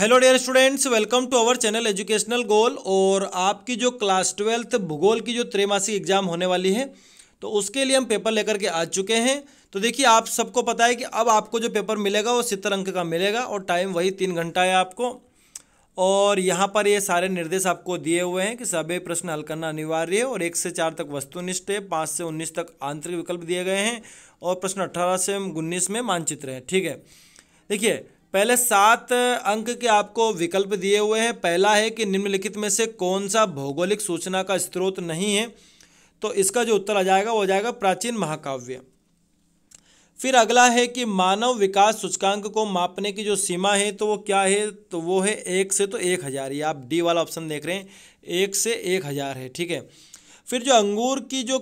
Hello dear students, welcome to our channel educational goal. और आपकी जो क्लास 12th भूगोल की जो त्रैमासिक एग्जाम होने वाली है, तो उसके लिए हम पेपर लेकर के आ चुके हैं। तो देखिए, आप सबको पता है कि अब आपको जो पेपर मिलेगा वो 70 अंक का मिलेगा और टाइम वही 3 घंटा है आपको। और यहाँ पर ये सारे निर्देश आपको दिए हुए हैं कि सभी प्रश्न हल करना अनिवार्य है और 1 से 4 तक वस्तुनिष्ठ है, 5 से 19 तक आंतरिक विकल्प दिए गए हैं और प्रश्न 18 से 19 में मानचित्र है। ठीक है, देखिए पहले 7 अंक के आपको विकल्प दिए हुए हैं। पहला है कि निम्नलिखित में से कौन सा भौगोलिक सूचना का स्रोत नहीं है, तो इसका जो उत्तर आ जाएगा वो हो जाएगा प्राचीन महाकाव्य। फिर अगला है कि मानव विकास सूचकांक को मापने की जो सीमा है तो वो क्या है, तो वो है 1 से तो 1000। ये आप डी वाला ऑप्शन देख रहे हैं, 1 से 1000 है। ठीक है, फिर जो अंगूर की जो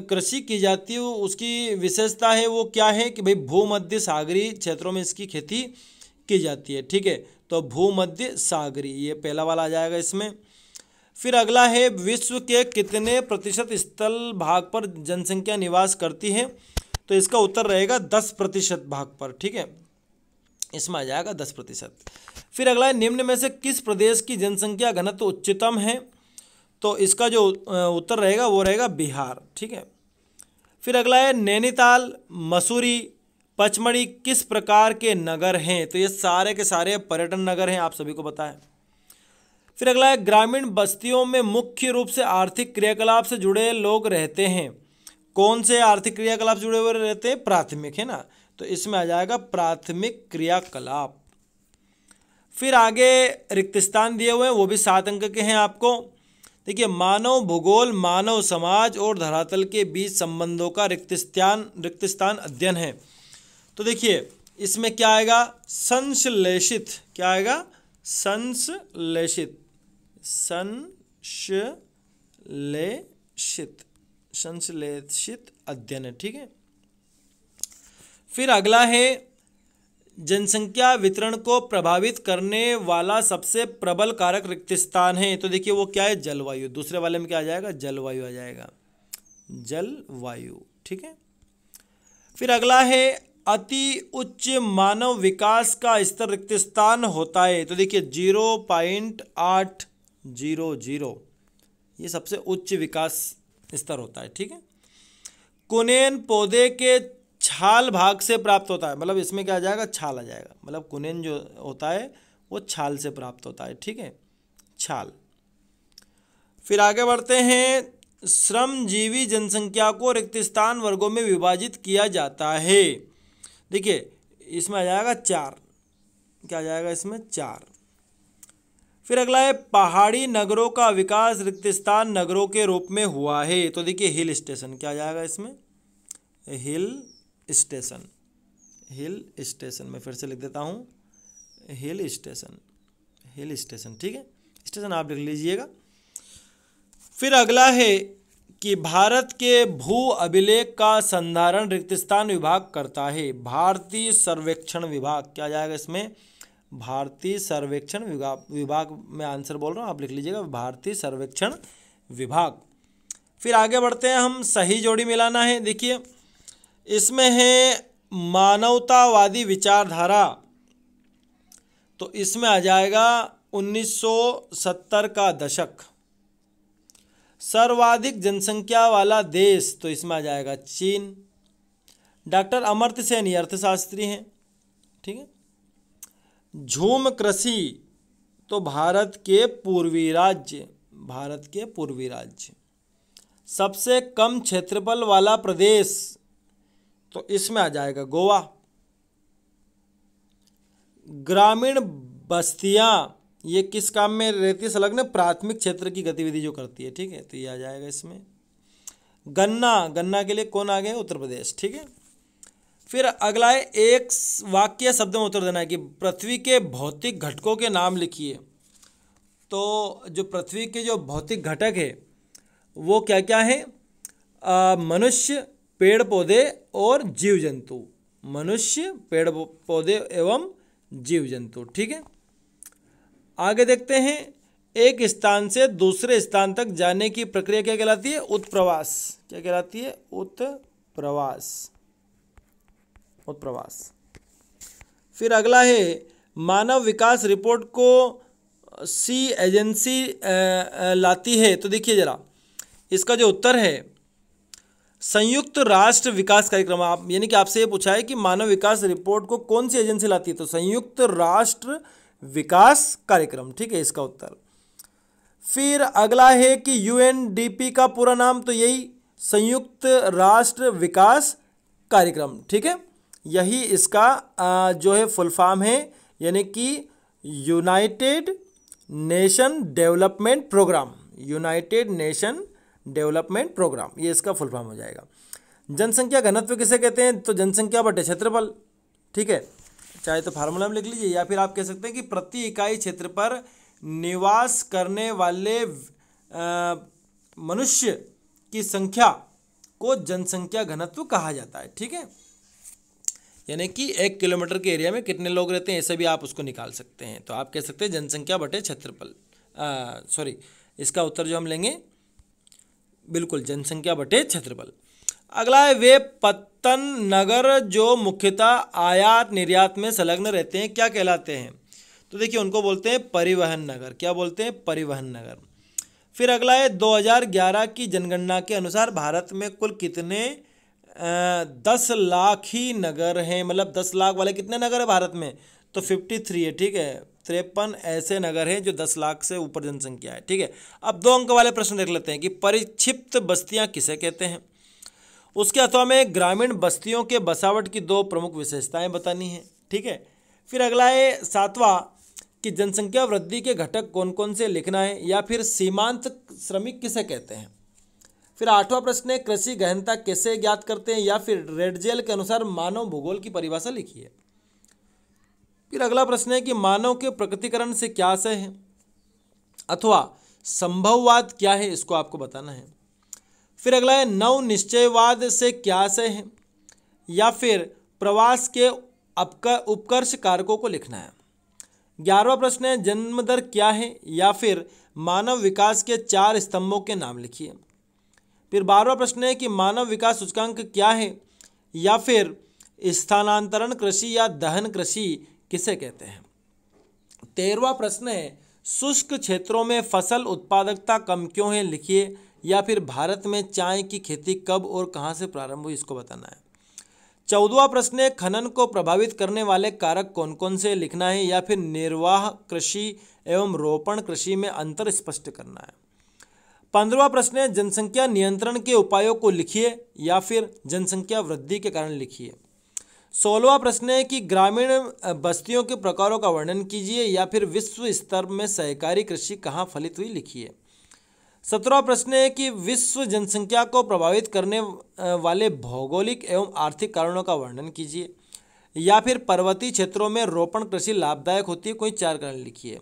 कृषि की जाती है उसकी विशेषता है वो क्या है कि भाई भूमध्य सागरीय क्षेत्रों में इसकी खेती की जाती है। ठीक है, तो भूमध्य सागरीय, ये पहला वाला आ जाएगा इसमें। फिर अगला है विश्व के कितने प्रतिशत स्थल भाग पर जनसंख्या निवास करती है, तो इसका उत्तर रहेगा 10% भाग पर। ठीक है, इसमें आ जाएगा 10%। फिर अगला है निम्न में से किस प्रदेश की जनसंख्या घनत्व उच्चतम है, तो इसका जो उत्तर रहेगा वो रहेगा बिहार। ठीक है, फिर अगला है नैनीताल, मसूरी, पचमढ़ी किस प्रकार के नगर हैं, तो ये सारे के सारे पर्यटन नगर हैं, आप सभी को पता है। फिर अगला है ग्रामीण बस्तियों में मुख्य रूप से आर्थिक क्रियाकलाप से जुड़े लोग रहते हैं। कौन से आर्थिक क्रियाकलाप जुड़े हुए रहते हैं? प्राथमिक, है ना, तो इसमें आ जाएगा प्राथमिक क्रियाकलाप। फिर आगे रिक्त स्थान दिए हुए हैं, वो भी 7 अंक के हैं आपको। देखिए, मानव भूगोल मानव समाज और धरातल के बीच संबंधों का रिक्त स्थान अध्ययन है। तो देखिए इसमें क्या आएगा? संश्लेषित। क्या आएगा? संश्लेषित। संश्लेषित अध्ययन है। ठीक है, फिर अगला है जनसंख्या वितरण को प्रभावित करने वाला सबसे प्रबल कारक रिक्त स्थान है। तो देखिए वो क्या है? जलवायु। दूसरे वाले में क्या आ जाएगा? जलवायु आ जाएगा, जलवायु। ठीक है, फिर अगला है अति उच्च मानव विकास का स्तर रिक्त स्थान होता है। तो देखिए 0.800 ये सबसे उच्च विकास स्तर होता है। ठीक है, कुनेन पौधे के छाल भाग से प्राप्त होता है, मतलब इसमें क्या आ जाएगा? छाल आ जाएगा, मतलब कुनेन जो होता है वो छाल से प्राप्त होता है। ठीक है, छाल। फिर आगे बढ़ते हैं, श्रमजीवी जनसंख्या को रिक्त स्थान वर्गों में विभाजित किया जाता है। देखिए इसमें आ जाएगा 4। क्या आ जाएगा इसमें? 4। फिर अगला है पहाड़ी नगरों का विकास रिक्त स्थान नगरों के रूप में हुआ है। तो देखिए हिल स्टेशन। क्या आ जाएगा इसमें? Hill station. हिल स्टेशन मैं फिर से लिख देता हूँ, हिल स्टेशन, हिल स्टेशन। ठीक है, स्टेशन आप लिख लीजिएगा। फिर अगला है कि भारत के भू अभिलेख का संधारण रिक्त स्थान विभाग करता है। भारतीय सर्वेक्षण विभाग। क्या जाएगा इसमें? भारतीय सर्वेक्षण विभाग में आंसर बोल रहा हूँ, आप लिख लीजिएगा भारतीय सर्वेक्षण विभाग। फिर आगे बढ़ते हैं, हम सही जोड़ी मिलाना है। देखिए इसमें है मानवतावादी विचारधारा, तो इसमें आ जाएगा 1970 का दशक। सर्वाधिक जनसंख्या वाला देश, तो इसमें आ जाएगा चीन। डॉक्टर अमर्त्य सेन ये अर्थशास्त्री हैं। ठीक है, झूम कृषि, तो भारत के पूर्वी राज्य, भारत के पूर्वी राज्य। सबसे कम क्षेत्रफल वाला प्रदेश, तो इसमें आ जाएगा गोवा। ग्रामीण बस्तियां ये किस काम में रहती है? संलग्न प्राथमिक क्षेत्र की गतिविधि जो करती है। ठीक है, तो ये आ जाएगा इसमें। गन्ना के लिए कौन आ गया? उत्तर प्रदेश। ठीक है, फिर अगला है एक वाक्य शब्द में उत्तर देना है कि पृथ्वी के भौतिक घटकों के नाम लिखिए। तो जो पृथ्वी के जो भौतिक घटक है वो क्या क्या है? मनुष्य, पेड़ पौधे और जीव जंतु। मनुष्य, पेड़ पौधे एवं जीव जंतु। ठीक है, आगे देखते हैं, एक स्थान से दूसरे स्थान तक जाने की प्रक्रिया क्या कहलाती है? उत्प्रवास। क्या कहलाती है? उत्प्रवास। उत्प्रवास। फिर अगला है मानव विकास रिपोर्ट को सी एजेंसी लाती है? तो देखिए ज़रा, इसका जो उत्तर है संयुक्त राष्ट्र विकास कार्यक्रम। आप यानी कि आपसे ये पूछा है कि मानव विकास रिपोर्ट को कौन सी एजेंसी लाती है, तो संयुक्त राष्ट्र विकास कार्यक्रम, ठीक है इसका उत्तर। फिर अगला है कि यूएनडीपी का पूरा नाम, तो यही संयुक्त राष्ट्र विकास कार्यक्रम, ठीक है, यही इसका जो है फुल फॉर्म है, यानी कि United Nation Development Programme, United Nation Development Programme, ये इसका फुल फॉर्म हो जाएगा। जनसंख्या घनत्व किसे कहते हैं, तो जनसंख्या बटे क्षेत्रफल, ठीक है, चाहे तो फार्मूला में लिख लीजिए या फिर आप कह सकते हैं कि प्रति इकाई क्षेत्र पर निवास करने वाले मनुष्य की संख्या को जनसंख्या घनत्व कहा जाता है, ठीक है, यानी कि 1 किलोमीटर के एरिया में कितने लोग रहते हैं, ऐसे भी आप उसको निकाल सकते हैं। तो आप कह सकते हैं जनसंख्या बटे क्षेत्रफल, सॉरी इसका उत्तर जो हम लेंगे बिल्कुल जनसंख्या बटे क्षेत्रफल। अगला है वे पत्तन नगर जो मुख्यतः आयात निर्यात में संलग्न रहते हैं क्या कहलाते हैं, तो देखिए उनको बोलते हैं परिवहन नगर। क्या बोलते हैं, परिवहन नगर। फिर अगला है 2011 की जनगणना के अनुसार भारत में कुल कितने 10 लाख ही नगर हैं, मतलब 10 लाख वाले कितने नगर है भारत में, तो 53 है, ठीक है, 53 ऐसे नगर हैं जो 10 लाख से ऊपर जनसंख्या है, ठीक है। अब 2 अंक वाले प्रश्न देख लेते हैं कि परिक्षिप्त बस्तियां किसे कहते हैं, उसके अथवा में ग्रामीण बस्तियों के बसावट की 2 प्रमुख विशेषताएं बतानी है, ठीक है। फिर अगला है 7वां कि जनसंख्या वृद्धि के घटक कौन कौन से लिखना है, या फिर सीमांत श्रमिक किसे कहते हैं। फिर 8वां प्रश्न है कृषि गहनता कैसे ज्ञात करते हैं, या फिर रेडजेल के अनुसार मानव भूगोल की परिभाषा लिखिए। फिर अगला प्रश्न है कि मानव के प्रकृतिकरण से क्या आशय है, अथवा संभववाद क्या है, इसको आपको बताना है। फिर अगला है नव निश्चयवाद से क्या आशय है, या फिर प्रवास के उपकर्ष कारकों को लिखना है। 11वां प्रश्न है जन्म दर क्या है, या फिर मानव विकास के 4 स्तंभों के नाम लिखिए। फिर 12वां प्रश्न है कि मानव विकास सूचकांक क्या है, या फिर स्थानांतरण कृषि या दहन कृषि किसे कहते हैं। 13वां प्रश्न है शुष्क क्षेत्रों में फसल उत्पादकता कम क्यों है, लिखिए। या फिर भारत में चाय की खेती कब और कहां से प्रारंभ हुई, इसको बताना है। 14वां प्रश्न है खनन को प्रभावित करने वाले कारक कौन कौन से, लिखना है। या फिर निर्वाह कृषि एवं रोपण कृषि में अंतर स्पष्ट करना है। 15वां प्रश्न है जनसंख्या नियंत्रण के उपायों को लिखिए, या फिर जनसंख्या वृद्धि के कारण लिखिए। 16वां प्रश्न है कि ग्रामीण बस्तियों के प्रकारों का वर्णन कीजिए, या फिर विश्व स्तर में सहकारी कृषि कहाँ फलित हुई, लिखिए। 17वां प्रश्न है कि विश्व जनसंख्या को प्रभावित करने वाले भौगोलिक एवं आर्थिक कारणों का वर्णन कीजिए। या फिर पर्वतीय क्षेत्रों में रोपण कृषि लाभदायक होती है, कोई 4 कारण लिखिए।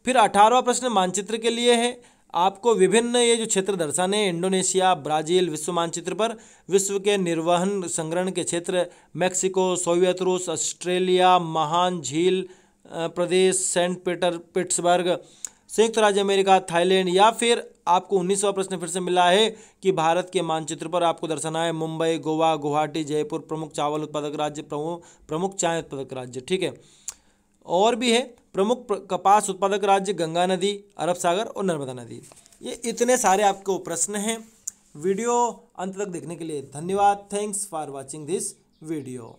फिर 18वां प्रश्न मानचित्र के लिए है, आपको विभिन्न ये जो क्षेत्र दर्शाने हैं, इंडोनेशिया, ब्राज़ील विश्व मानचित्र पर, विश्व के निर्वहन संग्रहण के क्षेत्र, मेक्सिको, सोवियत रूस, ऑस्ट्रेलिया, महान झील प्रदेश, सेंट पीटर्सबर्ग, संयुक्त राज्य अमेरिका, थाईलैंड। या फिर आपको 19वां प्रश्न फिर से मिला है कि भारत के मानचित्र पर आपको दर्शाना है मुंबई, गोवा, गुवाहाटी, जयपुर प्रमुख चावल उत्पादक राज्य, प्रमुख चाय उत्पादक राज्य, ठीक है। और भी है प्रमुख कपास उत्पादक राज्य, गंगा नदी, अरब सागर और नर्मदा नदी। ये इतने सारे आपको प्रश्न हैं। वीडियो अंत तक देखने के लिए धन्यवाद। Thanks for watching this video.